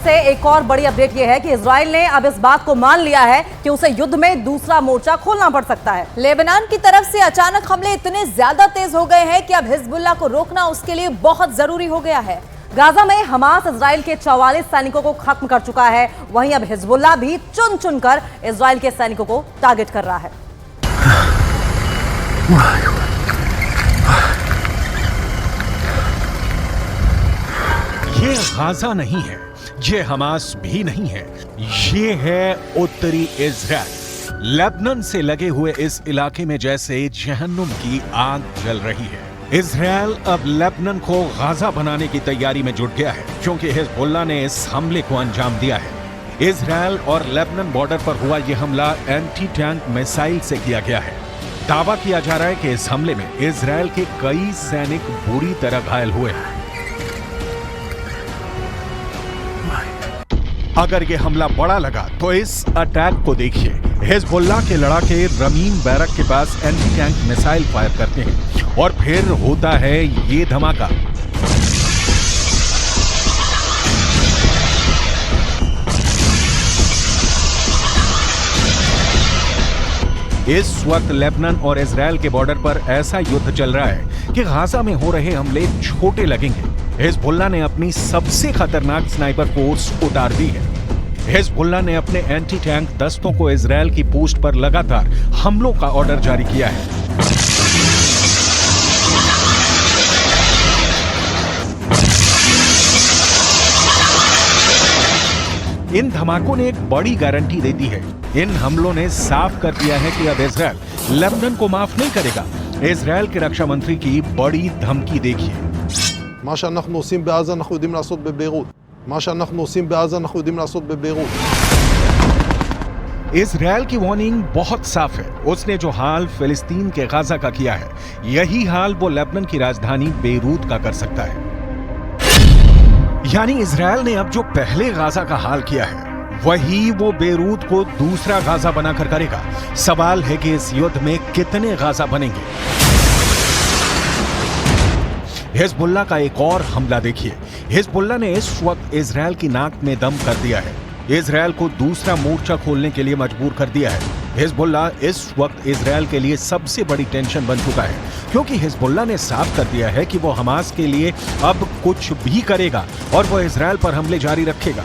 से एक और बड़ी अपडेट यह है कि इजराइल ने अब इस बात को मान लिया है कि उसे युद्ध में दूसरा मोर्चा खोलना पड़ सकता है। लेबनान की तरफ से अचानक हमले इतने ज्यादा तेज हो गए हैं कि अब हिजबुल्लाह को रोकना उसके लिए बहुत जरूरी हो गया है। गाजा में हमास इजराइल के 44 सैनिकों को खत्म कर चुका है। वहीं अब हिजबुल्लाह भी चुन चुनकर इजराइल के सैनिकों को टारगेट कर रहा है। ये गाजा नहीं है, ये हमास भी नहीं है, ये है उत्तरी इजराइल। लेबनान से लगे हुए इस इलाके में जैसे जहन्नुम की आग जल रही है। इजराइल अब लेबनान को गाजा बनाने की तैयारी में जुट गया है क्योंकि हिजबुल्लाह ने इस हमले को अंजाम दिया है। इजराइल और लेबनान बॉर्डर पर हुआ यह हमला एंटी टैंक मिसाइल से किया गया है। दावा किया जा रहा है कि इस हमले में इजराइल के कई सैनिक बुरी तरह घायल हुए हैं। अगर ये हमला बड़ा लगा तो इस अटैक को देखिए। हिजबुल्लाह के लड़ाके रमीम बैरक के पास एंटी टैंक मिसाइल फायर करते हैं और फिर होता है ये धमाका। इस वक्त लेबनान और इजराइल के बॉर्डर पर ऐसा युद्ध चल रहा है कि गाजा में हो रहे हमले छोटे लगेंगे। हिजबुल्लाह ने अपनी सबसे खतरनाक स्नाइपर फोर्स उतार दी है। हिजबुल्लाह ने अपने एंटी टैंक दस्तों को इजराइल की पोस्ट पर लगातार हमलों का ऑर्डर जारी किया है। इन धमाकों ने एक बड़ी गारंटी दे दी है। इन हमलों ने साफ कर दिया है कि अब इजराइल लेबनान को माफ नहीं करेगा। इजराइल के रक्षा मंत्री की बड़ी धमकी देखिए। מה שאנחנו עושים בעזה אנחנו יודעים לעשות בביירות. מה שאנחנו עושים בעזה אנחנו יודעים לעשות בביירות. इजराइल की वार्निंग बहुत साफ है। उसने जो हाल फिलिस्तीन के गाजा का किया है, यही हाल वो लेबनान की राजधानी बेरूत का कर सकता है। यानी इजराइल ने अब जो पहले गाजा का हाल किया है, वही वो बेरूत को दूसरा गाजा बनाकर करेगा। सवाल है कि इस युद्ध में कितने गाजा बनेंगे। हिजबुल्लाह का एक और हमला देखिए। हिजबुल्लाह ने इस वक्त इजराइल की नाक में दम कर दिया है। इजराइल को दूसरा मोर्चा खोलने के लिए मजबूर कर दिया है। हिजबुल्लाह इस वक्त इजराइल के लिए सबसे बड़ी टेंशन बन चुका है क्योंकि हिजबुल्लाह ने साफ कर दिया है कि वो हमास के लिए अब कुछ भी करेगा और वो इजराइल पर हमले जारी रखेगा।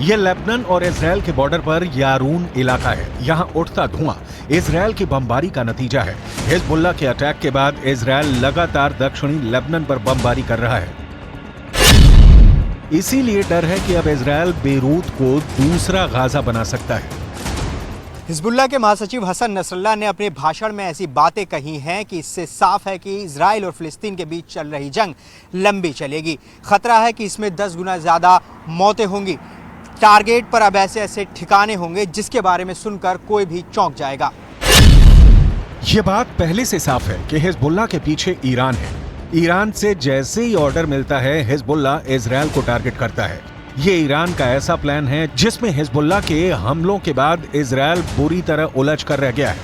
ये लेबनान और इजराइल के बॉर्डर पर यारून इलाका है। यहाँ उठता धुआं इजराइल की बमबारी का नतीजा है। हिजबुल्लाह के अटैक के बाद इजराइल लगातार दक्षिणी लेबनान पर बमबारी कर रहा है। इसीलिए डर है कि अब इजराइल बेरूत को दूसरा गाजा बना सकता है। हिजबुल्लाह के महासचिव हसन नसरल्लाह ने अपने भाषण में ऐसी बातें कही हैं कि इससे साफ है कि इजराइल और फिलिस्तीन के बीच चल रही जंग लंबी चलेगी। खतरा है कि इसमें 10 गुना ज्यादा मौतें होंगी। टारगेट पर अब ऐसे ऐसे ठिकाने होंगे जिसके बारे में सुनकर कोई भी चौंक जाएगा। ये बात पहले से साफ है कि हिजबुल्लाह के पीछे ईरान है। ईरान से जैसे ही ऑर्डर मिलता है, हिजबुल्लाह इजराइल को टारगेट करता है। ये ईरान का ऐसा प्लान है जिसमें हिजबुल्लाह के हमलों के बाद इजराइल बुरी तरह उलझ कर रह गया है।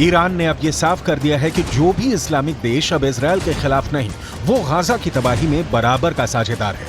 ईरान ने अब ये साफ कर दिया है कि जो भी इस्लामिक देश अब इजराइल के खिलाफ नहीं, वो गाजा की तबाही में बराबर का साझेदार है।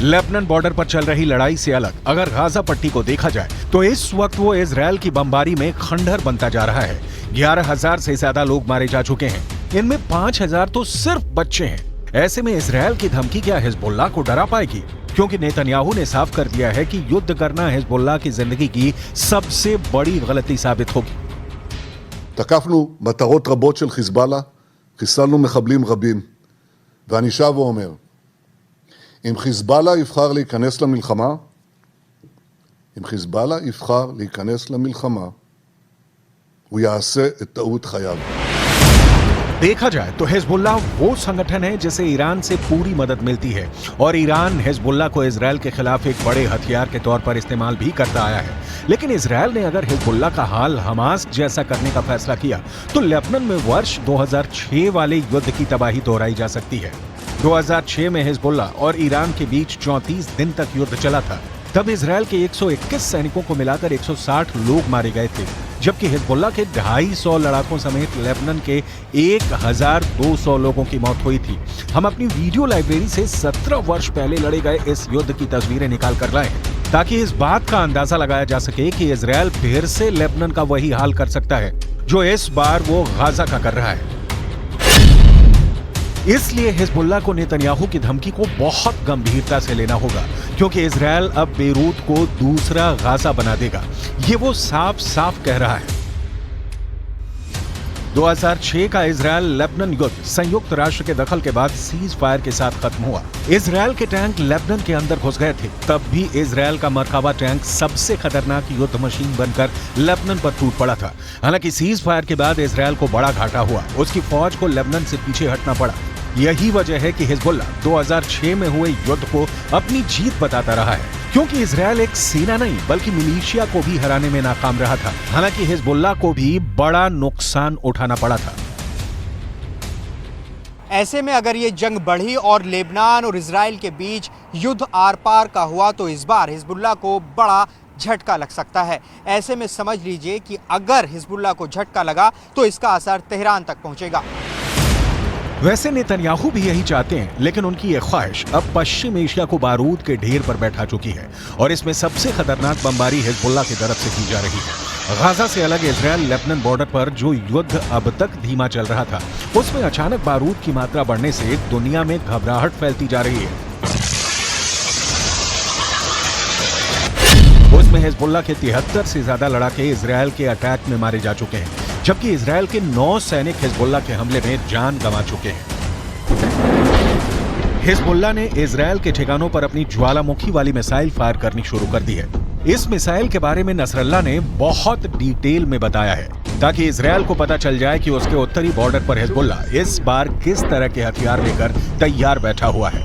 लेबनान बॉर्डर पर चल रही लड़ाई से अलग अगर गाजा पट्टी को देखा जाए तो इस वक्त वो इजराइल की बमबारी में खंडहर बनता जा रहा है। 11,000 से ज्यादा लोग मारे जा चुके हैं। इनमें 5,000 तो सिर्फ बच्चे हैं। ऐसे में इजराइल की धमकी क्या हिजबुल्लाह को डरा पाएगी? क्योंकि नेतन्याहू ने साफ कर दिया है कि युद्ध करना हिजबुल्लाह की जिंदगी की सबसे बड़ी गलती साबित होगी। תקפנו מטרות רבות של חיזבאללה, חיסלנו מחבלים רבים, ואני שב ואומר, אם חיזבאללה יבחר להיכנס למלחמה, הוא יעשה את טעות חייו. देखा जाए तो हिजबुल्लाह वो संगठन है जिसे ईरान से पूरी मदद मिलती है और ईरान हिजबुल्लाह को इजरायल के खिलाफ एक बड़े हथियार के तौर पर इस्तेमाल भी करता आया है। लेकिन इजरायल ने अगर हिजबुल्लाह का हाल हमास जैसा करने का फैसला किया तो लेबनान में वर्ष 2006 वाले युद्ध की तबाही दोहराई जा सकती है। 2006 में हिजबुल्लाह और ईरान के बीच 34 दिन तक युद्ध चला था। तब इजरायल के 121 सैनिकों को मिलाकर 160 लोग मारे गए थे, जबकि हिजबुल्लाह के 250 लड़ाकों समेत लेबनान के 1200 लोगों की मौत हुई थी। हम अपनी वीडियो लाइब्रेरी से 17 वर्ष पहले लड़े गए इस युद्ध की तस्वीरें निकाल कर लाए ताकि इस बात का अंदाजा लगाया जा सके कि इजरायल फिर से लेबनान का वही हाल कर सकता है जो इस बार वो गाजा का कर रहा है। इसलिए हिजबुल्लाह को नेतन्याहू की धमकी को बहुत गंभीरता से लेना होगा, क्योंकि इजरायल अब बेरूत को दूसरा गाजा बना देगा। ये वो साफ साफ कह रहा है। 2006 का इजरायल लेबनान युद्ध संयुक्त राष्ट्र के दखल के बाद सीज फायर के साथ खत्म हुआ। इजरायल के टैंक लेबनान के अंदर घुस गए थे। तब भी इजरायल का मरकाबा टैंक सबसे खतरनाक युद्ध मशीन बनकर लेबनान पर टूट पड़ा था। हालांकि सीज फायर के बाद इजरायल को बड़ा घाटा हुआ, उसकी फौज को लेबनान से पीछे हटना पड़ा। यही वजह है कि हिजबुल्लाह 2006 में हुए युद्ध को अपनी जीत बताता रहा है, क्योंकि इजरायल एक सेना नहीं बल्कि मिलिशिया को भी हराने में नाकाम रहा था। हालांकि हिजबुल्लाह को भी बड़ा नुकसान उठाना पड़ा था। ऐसे में अगर ये जंग बढ़ी और लेबनान और इजराइल के बीच युद्ध आर पार का हुआ तो इस बार हिजबुल्लाह को बड़ा झटका लग सकता है। ऐसे में समझ लीजिए कि अगर हिजबुल्लाह को झटका लगा तो इसका असर तेहरान तक पहुंचेगा। वैसे नेतन्याहू भी यही चाहते हैं, लेकिन उनकी ये ख्वाहिश अब पश्चिम एशिया को बारूद के ढेर पर बैठा चुकी है और इसमें सबसे खतरनाक बमबारी हिजबुल्लाह की तरफ से की जा रही है। गाजा से अलग इजरायल लेबनान बॉर्डर पर जो युद्ध अब तक धीमा चल रहा था, उसमें अचानक बारूद की मात्रा बढ़ने से दुनिया में घबराहट फैलती जा रही है। उसमें हिजबुल्लाह के 73 से ज्यादा लड़ाके इजरायल के अटैक में मारे जा चुके हैं, जबकि इजरायल के 9 सैनिक हिजबुल्लाह के हमले में जान गंवा चुके हैं। हिजबुल्लाह ने इजरायल के ठिकानों पर अपनी ज्वालामुखी वाली मिसाइल फायर करनी शुरू कर दी है। इस मिसाइल के बारे में नसरल्लाह ने बहुत डिटेल में बताया है, ताकि इजरायल को पता चल जाए कि उसके उत्तरी बॉर्डर पर हिजबुल्लाह इस बार किस तरह के हथियार लेकर तैयार बैठा हुआ है।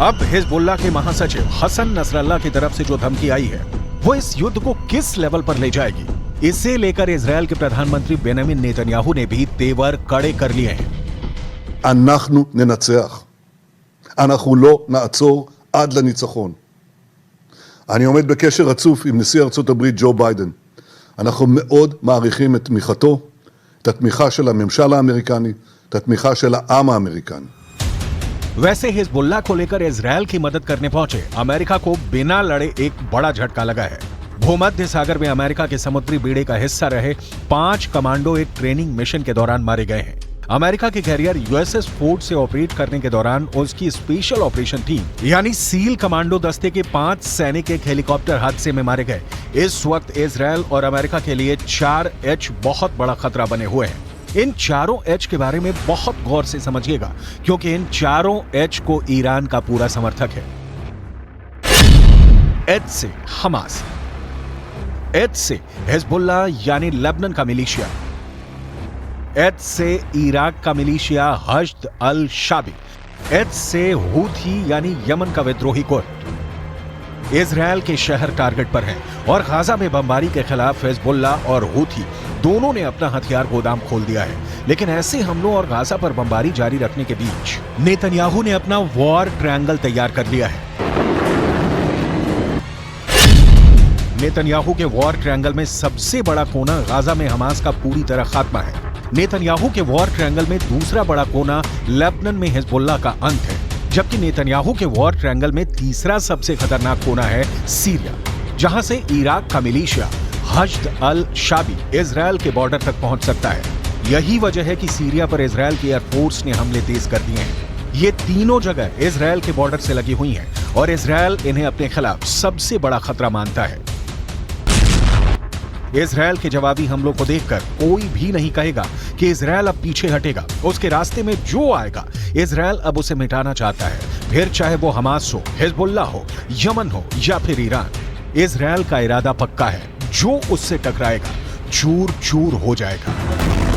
अब हिजबुल्लाह के महासचिव हसन नसरल्लाह की तरफ से जो धमकी आई है, वो इस युद्ध को किस लेवल पर ले जाएगी, इसे लेकर इजरायल के प्रधानमंत्री बेंजामिन नेतन्याहू ने भी तेवर कड़े कर लिए हैं। אנחנו ננצח. אנחנו לא נעצור עד לניצחון. אני עומד בקשר רצוף עם נשיא ארצות הברית ג'ו ביידן. אנחנו מאוד מעריכים את תמיכתו, את התמיכה של הממשל האמריקני, את התמיכה של העם האמריקני. वैसे हिजबुल्लाह को लेकर इजरायल की मदद करने पहुंचे अमेरिका को बिना लड़े एक बड़ा झटका लगा है। भूमध्य सागर में अमेरिका के समुद्री बेड़े का हिस्सा रहे 5 कमांडो एक ट्रेनिंग मिशन के दौरान मारे गए हैं। अमेरिका के कैरियर यूएसएस फोर्ड से ऑपरेट करने के दौरान उसकी स्पेशल ऑपरेशन टीम यानी सील कमांडो दस्ते के 5 सैनिक एक हेलीकॉप्टर हादसे में मारे गए। इस वक्त इजरायल और अमेरिका के लिए 4H बहुत बड़ा खतरा बने हुए हैं। इन चारों H के बारे में बहुत गौर से समझिएगा, क्योंकि इन चारों H को ईरान का पूरा समर्थक है। H से हमास, H से हिजबुल्लाह यानी लेबनान का मिलिशिया, H से इराक का मिलिशिया हश्द अल शाबी, H से हूथी यानी यमन का विद्रोही गुट। इजरायल के शहर टारगेट पर हैं और गाजा में बमबारी के खिलाफ हिजबुल्लाह और हूथी दोनों ने अपना हथियार गोदाम खोल दिया है। लेकिन ऐसे हमलों और गाजा पर बमबारी जारी रखने के बीच नेतन्याहू ने अपना वॉर ट्रायंगल तैयार कर लिया है। नेतन्याहू के वॉर ट्रायंगल में सबसे बड़ा कोना गाजा में हमास का पूरी तरह खात्मा है। नेतन्याहू के वॉर ट्रायंगल में दूसरा बड़ा कोना लेबनान में हिजबुल्लाह का अंत है। जबकि नेतन्याहू के वॉर ट्रायंगल में तीसरा सबसे खतरनाक कोना है सीरिया, जहां से इराक का मिलिशिया हश्द अल शाबी इजरायल के बॉर्डर तक पहुंच सकता है। यही वजह है कि सीरिया पर इजरायल की एयरफोर्स ने हमले तेज कर दिए हैं। ये तीनों जगह इजरायल के बॉर्डर से लगी हुई हैं और इजरायल इन्हें अपने खिलाफ सबसे बड़ा खतरा मानता है। इजरायल के जवाबी हमलों को देखकर कोई भी नहीं कहेगा कि इजरायल अब पीछे हटेगा। उसके रास्ते में जो आएगा इजरायल अब उसे मिटाना चाहता है, फिर चाहे वो हमास हो, हिजबुल्लाह हो, यमन हो या फिर ईरान। इजरायल का इरादा पक्का है, जो उससे टकराएगा चूर चूर हो जाएगा।